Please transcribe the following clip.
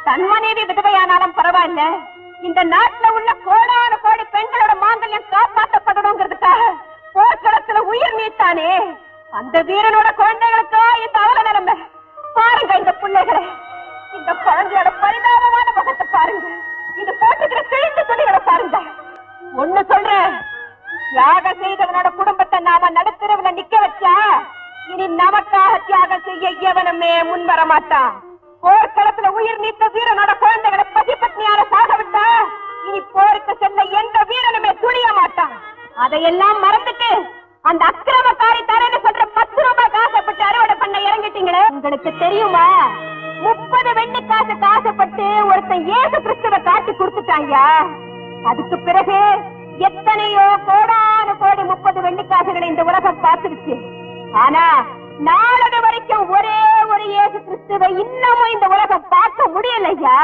தன் மனைவி விதவையானாலும் பரவாயில்ல, இந்த நாட்டுல உள்ள கோடான கோடி பெண்களோட மாங்கல்யம் காப்பாற்றப்படணுங்கிறதுக்காக போர்க்களத்துல உயிர் நீத்தானே, அந்த வீரனோட குழந்தைகளுக்கோ இந்த அவல நிலைமை. பாருங்க இந்த பிள்ளைகளை, இந்த குழந்தையோட பரிதாபமான முகத்தை பாருங்க, இது போட்டுக்கிற கிழிந்த துணிகளை பாருங்க. ஒண்ணு சொல்றேன், தியாகம் செய்தவனோட குடும்பத்தை நாம நடுத்தரவுல நிக்க வச்சா இனி நமக்காக தியாகம் செய்ய எவனுமே முன்வர மாட்டான். போர்க்களத்துல உயிர் நீத்த வீரனோட குழந்தைகளை பசி பத்னியால சாக விட்டா இனி போருக்கு செல்ல எந்த வீரனுமே துணிய மாட்டான். அதையெல்லாம் மறந்துட்டு அந்த அக்கிரமக்காரி தரேன்னு சொல்ற 10 ரூபாய் காசப்பட்டு அறுவடை பண்ண இறங்கிட்டீங்களே, உங்களுக்கு தெரியுமா 30 வெள்ளி காசு காசப்பட்டு ஒருத்தன் இயேசு கிறிஸ்துவை காட்டி கொடுத்துட்டாங்க. அதுக்கு பிறகு எத்தனையோ கோடான கோடி 30 வெள்ளி காசுகளை இந்த உலகம் பார்த்துருச்சு. ஆனா நாளது வரைக்கும் ஒரே ஒரு இயேசு கிறிஸ்துவை இன்னமும் இந்த உலகம் பார்க்க முடியலையா?